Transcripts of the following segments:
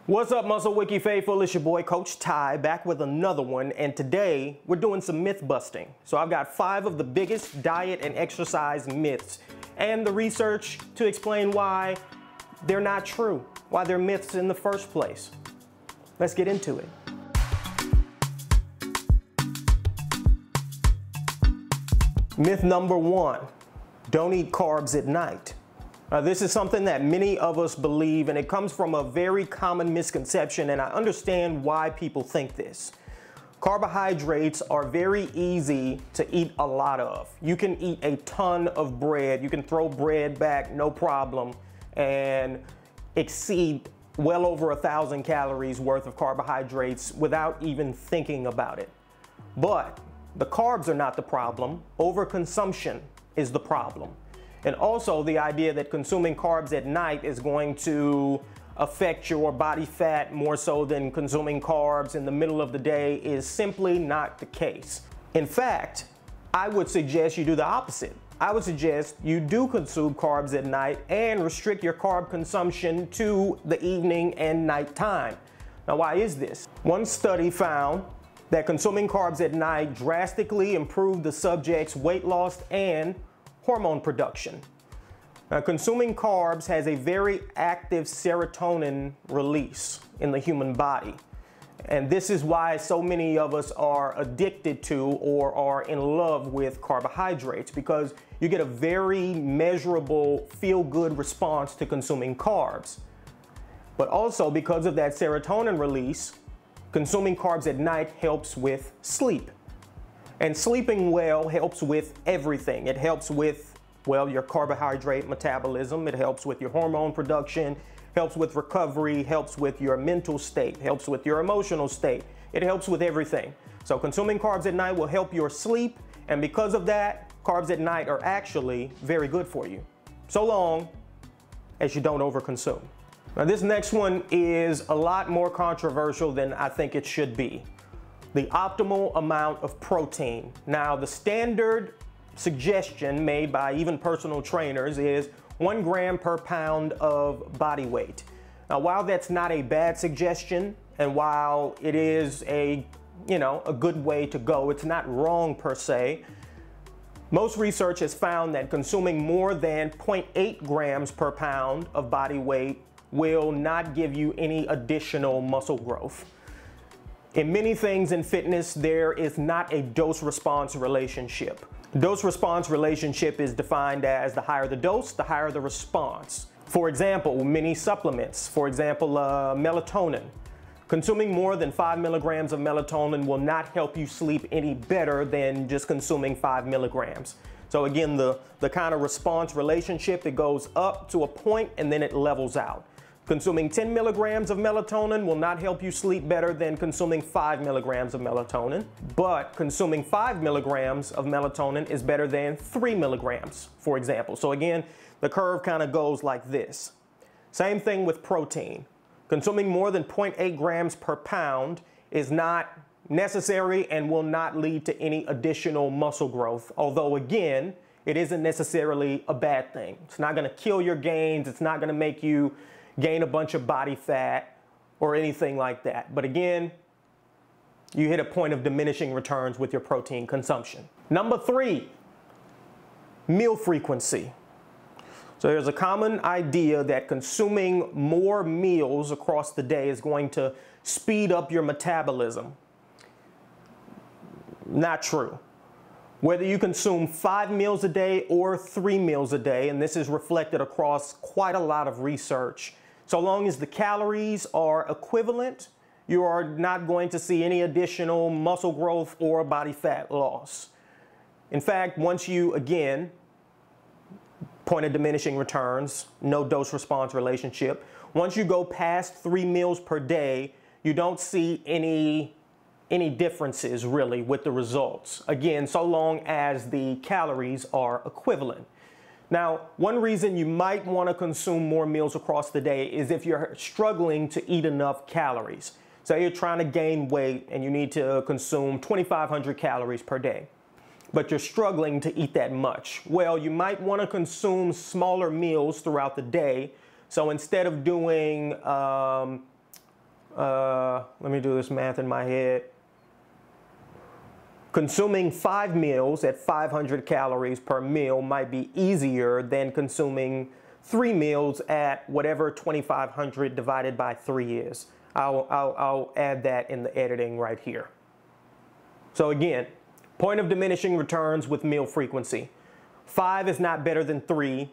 What's up, MuscleWiki faithful? It's your boy Coach Ty back with another one, and today we're doing some myth busting. So I've got 5 of the biggest diet and exercise myths and the research to explain why they're not true, why they're myths in the first place. Let's get into it. Myth number 1, don't eat carbs at night. This is something that many of us believe, and it comes from a very common misconception, and I understand why people think this. Carbohydrates are very easy to eat a lot of. You can eat a ton of bread. You can throw bread back, no problem, and exceed well over 1,000 calories worth of carbohydrates without even thinking about it. But the carbs are not the problem. Overconsumption is the problem. And also the idea that consuming carbs at night is going to affect your body fat more so than consuming carbs in the middle of the day is simply not the case. In fact, I would suggest you do the opposite. I would suggest you do consume carbs at night and restrict your carb consumption to the evening and night time. Now, why is this? One study found that consuming carbs at night drastically improved the subject's weight loss and hormone production. Now, consuming carbs has a very active serotonin release in the human body. And this is why so many of us are addicted to or are in love with carbohydrates, because you get a very measurable feel-good response to consuming carbs. But also because of that serotonin release, consuming carbs at night helps with sleep. And sleeping well helps with everything. It helps with, well, your carbohydrate metabolism. It helps with your hormone production, helps with recovery, helps with your mental state, helps with your emotional state. It helps with everything. So consuming carbs at night will help your sleep. And because of that, carbs at night are actually very good for you, so long as you don't overconsume. Now, this next one is a lot more controversial than I think it should be. The optimal amount of protein. Now, the standard suggestion made by even personal trainers is 1 gram per pound of body weight. Now, while that's not a bad suggestion, and while it is a good way to go, it's not wrong per se. Most research has found that consuming more than 0.8 grams per pound of body weight will not give you any additional muscle growth. In many things in fitness, there is not a dose-response relationship. Dose-response relationship is defined as the higher the dose, the higher the response. For example, many supplements, for example, melatonin. Consuming more than 5 milligrams of melatonin will not help you sleep any better than just consuming 5 milligrams. So again, the kind of response relationship, it goes up to a point and then it levels out. Consuming 10 milligrams of melatonin will not help you sleep better than consuming 5 milligrams of melatonin, but consuming 5 milligrams of melatonin is better than 3 milligrams, for example. So again, the curve kind of goes like this. Same thing with protein. Consuming more than 0.8 grams per pound is not necessary and will not lead to any additional muscle growth, although again, it isn't necessarily a bad thing. It's not going to kill your gains. It's not going to make you gain a bunch of body fat or anything like that. But again, you hit a point of diminishing returns with your protein consumption. Number 3, meal frequency. So there's a common idea that consuming more meals across the day is going to speed up your metabolism. Not true. Whether you consume 5 meals a day or 3 meals a day, and this is reflected across quite a lot of research, so long as the calories are equivalent, you are not going to see any additional muscle growth or body fat loss. In fact, once you, again, point of diminishing returns, no dose-response relationship, once you go past 3 meals per day, you don't see any differences really with the results. Again, so long as the calories are equivalent. Now, one reason you might want to consume more meals across the day is if you're struggling to eat enough calories. Say you're trying to gain weight and you need to consume 2,500 calories per day, but you're struggling to eat that much. Well, you might want to consume smaller meals throughout the day. So instead of doing let me do this math in my head. Consuming 5 meals at 500 calories per meal might be easier than consuming 3 meals at whatever 2,500 divided by 3 is. I'll add that in the editing right here. So again, point of diminishing returns with meal frequency. 5 is not better than 3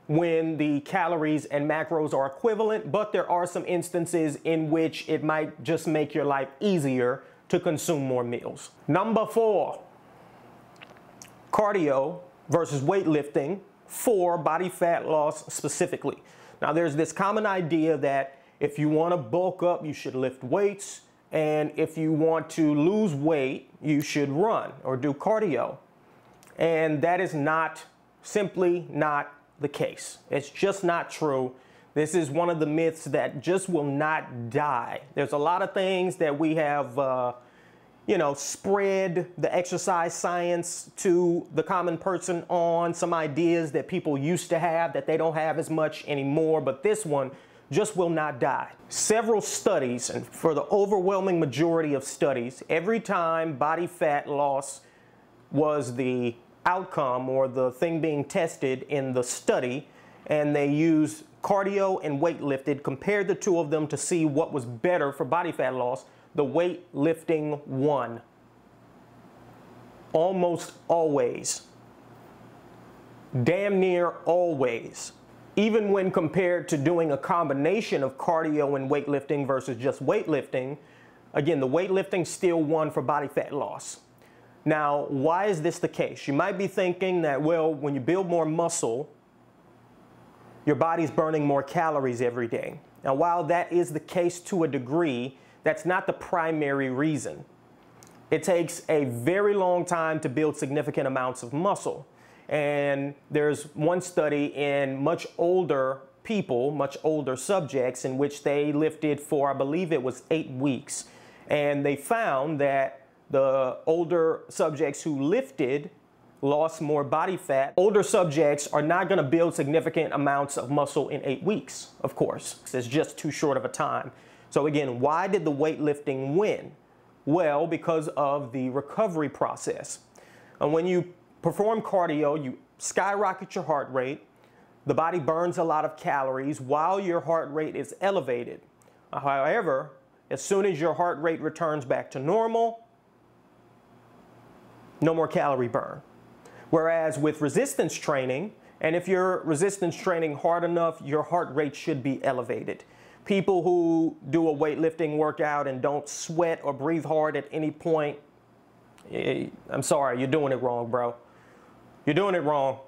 when the calories and macros are equivalent, but there are some instances in which it might just make your life easier to consume more meals. Number 4, cardio versus weightlifting for body fat loss specifically. Now there's this common idea that if you want to bulk up, you should lift weights, and if you want to lose weight, you should run or do cardio. And that is simply not the case. It's just not true. This is one of the myths that just will not die. There's a lot of things that we have, spread the exercise science to the common person on, some ideas that people used to have that they don't have as much anymore, but this one just will not die. Several studies, and for the overwhelming majority of studies, every time body fat loss was the outcome or the thing being tested in the study, and they used cardio and weightlifting, compared the two of them to see what was better for body fat loss, the weightlifting won. Almost always. Damn near always. Even when compared to doing a combination of cardio and weightlifting versus just weightlifting, again, the weightlifting still won for body fat loss. Now, why is this the case? You might be thinking that, well, when you build more muscle, your body's burning more calories every day. Now, while that is the case to a degree, that's not the primary reason. It takes a very long time to build significant amounts of muscle. And there's one study in much older people, much older subjects, in which they lifted for, I believe it was 8 weeks. And they found that the older subjects who lifted lost more body fat. Older subjects are not going to build significant amounts of muscle in 8 weeks, of course. It's just too short of a time. So again, why did the weightlifting win? Well, because of the recovery process. And when you perform cardio, you skyrocket your heart rate. The body burns a lot of calories while your heart rate is elevated. However, as soon as your heart rate returns back to normal, no more calorie burn. Whereas with resistance training, and if you're resistance training hard enough, your heart rate should be elevated. People who do a weightlifting workout and don't sweat or breathe hard at any point, I'm sorry, you're doing it wrong, bro. You're doing it wrong.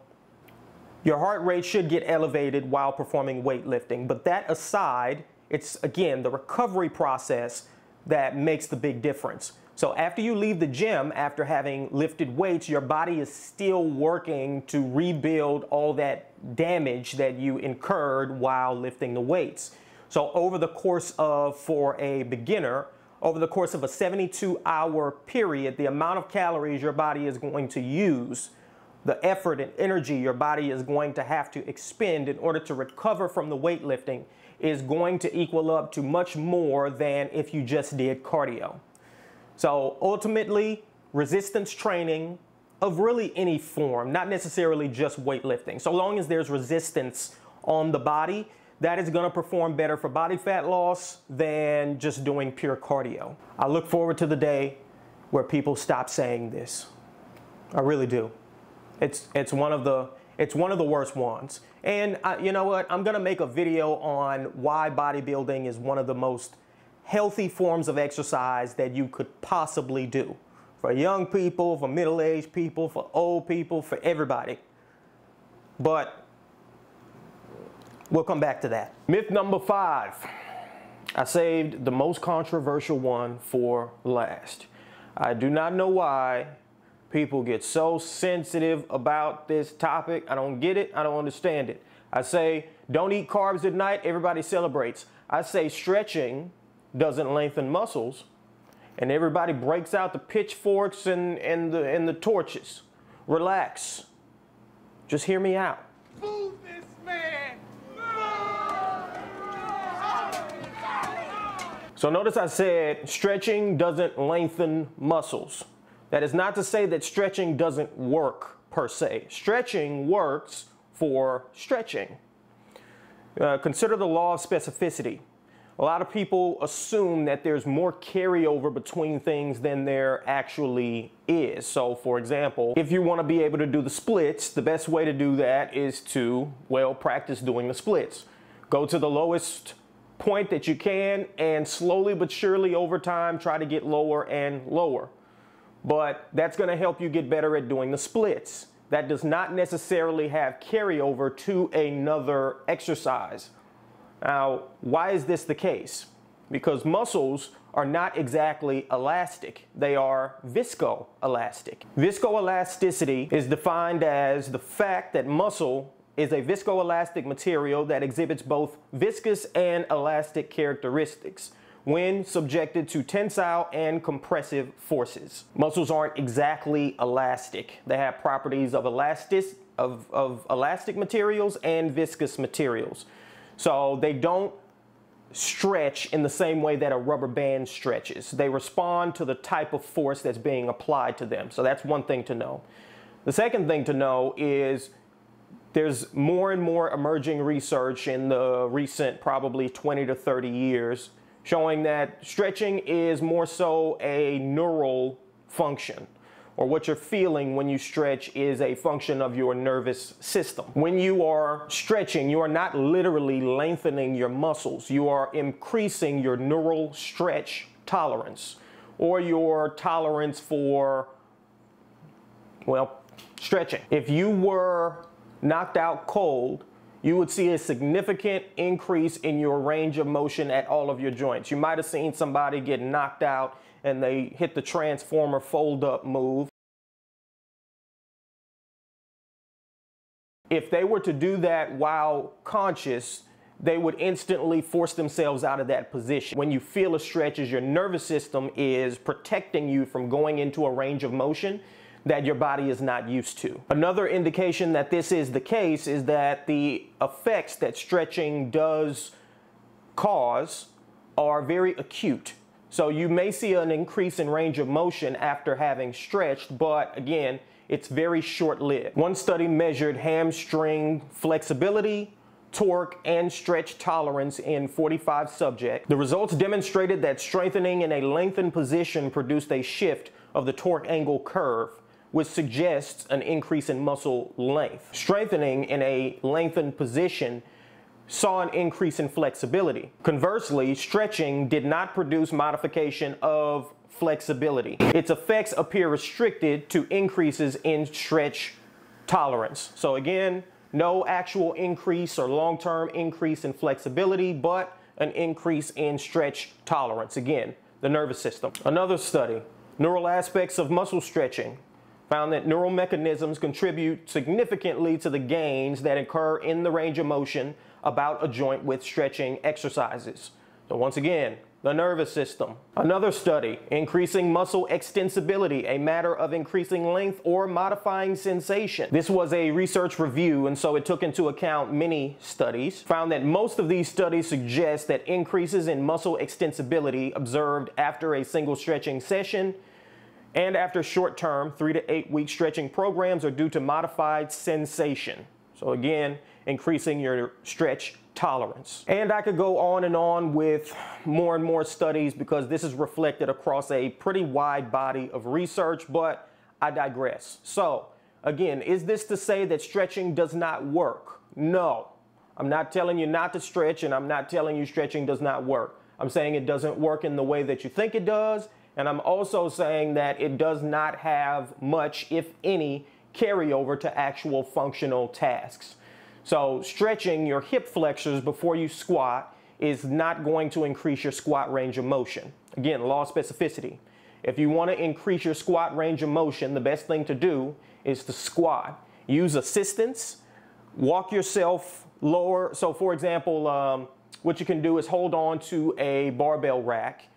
Your heart rate should get elevated while performing weightlifting. But that aside, it's, again, the recovery process that makes the big difference. So after you leave the gym, after having lifted weights, your body is still working to rebuild all that damage that you incurred while lifting the weights. So over the course of, for a beginner, over the course of a 72-hour period, the amount of calories your body is going to use, the effort and energy your body is going to have to expend in order to recover from the weightlifting is going to equal up to much more than if you just did cardio. So ultimately, resistance training of really any form, not necessarily just weightlifting, so long as there's resistance on the body, that is going to perform better for body fat loss than just doing pure cardio. I look forward to the day where people stop saying this. I really do. It's one of the worst ones. And you know what? I'm going to make a video on why bodybuilding is one of the most healthy forms of exercise that you could possibly do. For young people, for middle-aged people, for old people, for everybody. But we'll come back to that. Myth number 5. I saved the most controversial one for last. I do not know why people get so sensitive about this topic. I don't get it. I don't understand it. I say, don't eat carbs at night. Everybody celebrates. I say stretching doesn't lengthen muscles. And everybody breaks out the pitchforks and the torches. Relax. Just hear me out. Move this man! So notice I said stretching doesn't lengthen muscles. That is not to say that stretching doesn't work per se. Stretching works for stretching. Consider the law of specificity. A lot of people assume that there's more carryover between things than there actually is. So for example, if you want to be able to do the splits, the best way to do that is to, well, practice doing the splits. Go to the lowest point that you can and slowly but surely over time try to get lower and lower. But that's going to help you get better at doing the splits. That does not necessarily have carryover to another exercise. Now, why is this the case? Because muscles are not exactly elastic. They are viscoelastic. Viscoelasticity is defined as the fact that muscle is a viscoelastic material that exhibits both viscous and elastic characteristics when subjected to tensile and compressive forces. Muscles aren't exactly elastic. They have properties of elastic materials and viscous materials. So they don't stretch in the same way that a rubber band stretches. They respond to the type of force that's being applied to them. So that's one thing to know. The second thing to know is there's more and more emerging research in the recent probably 20 to 30 years showing that stretching is more so a neural function, or what you're feeling when you stretch is a function of your nervous system. When you are stretching, you are not literally lengthening your muscles. You are increasing your neural stretch tolerance, or your tolerance for, well, stretching. If you were knocked out cold, you would see a significant increase in your range of motion at all of your joints. You might have seen somebody get knocked out and they hit the transformer fold up move. If they were to do that while conscious, they would instantly force themselves out of that position. When you feel a stretch, as your nervous system is protecting you from going into a range of motion that your body is not used to. Another indication that this is the case is that the effects that stretching does cause are very acute. So you may see an increase in range of motion after having stretched, but again, it's very short-lived. One study measured hamstring flexibility, torque, and stretch tolerance in 45 subjects. The results demonstrated that strengthening in a lengthened position produced a shift of the torque angle curve, which suggests an increase in muscle length. Strengthening in a lengthened position saw an increase in flexibility. Conversely, stretching did not produce modification of flexibility. Its effects appear restricted to increases in stretch tolerance. So again, no actual increase or long-term increase in flexibility, but an increase in stretch tolerance. Again, the nervous system. Another study, neural aspects of muscle stretching, found that neural mechanisms contribute significantly to the gains that occur in the range of motion about a joint with stretching exercises. So once again, the nervous system. Another study, increasing muscle extensibility, a matter of increasing length or modifying sensation. This was a research review, and so it took into account many studies. Found that most of these studies suggest that increases in muscle extensibility observed after a single stretching session and after short-term 3 to 8 week stretching programs are due to modified sensation. So again, increasing your stretch tolerance. And I could go on and on with more and more studies because this is reflected across a pretty wide body of research, but I digress. So again, is this to say that stretching does not work? No. I'm not telling you not to stretch, and I'm not telling you stretching does not work. I'm saying it doesn't work in the way that you think it does. And I'm also saying that it does not have much, if any, carryover to actual functional tasks. So stretching your hip flexors before you squat is not going to increase your squat range of motion. Again, law of specificity. If you want to increase your squat range of motion, the best thing to do is to squat. Use assistance, walk yourself lower. So for example, what you can do is hold on to a barbell rack,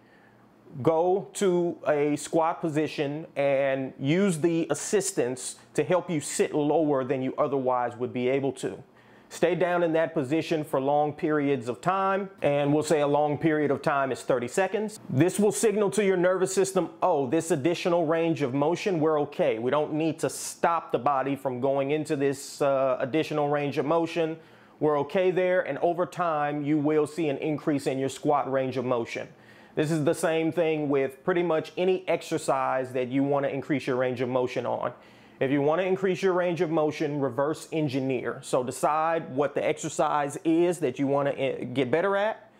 go to a squat position and use the assistance to help you sit lower than you otherwise would be able to. Stay down in that position for long periods of time, and we'll say a long period of time is 30 seconds. This will signal to your nervous system, oh, this additional range of motion, we're okay. We don't need to stop the body from going into this additional range of motion. We're okay there, and over time, you will see an increase in your squat range of motion. This is the same thing with pretty much any exercise that you want to increase your range of motion on. If you want to increase your range of motion, reverse engineer. So decide what the exercise is that you want to get better at,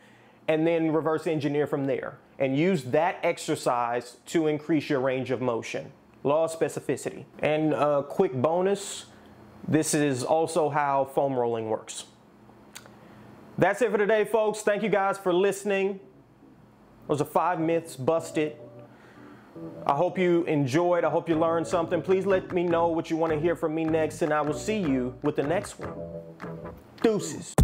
and then reverse engineer from there. And use that exercise to increase your range of motion. Law of specificity. And a quick bonus, this is also how foam rolling works. That's it for today, folks. Thank you guys for listening. Those are 5 myths busted. I hope you enjoyed. I hope you learned something. Please let me know what you want to hear from me next, and I will see you with the next one. Deuces.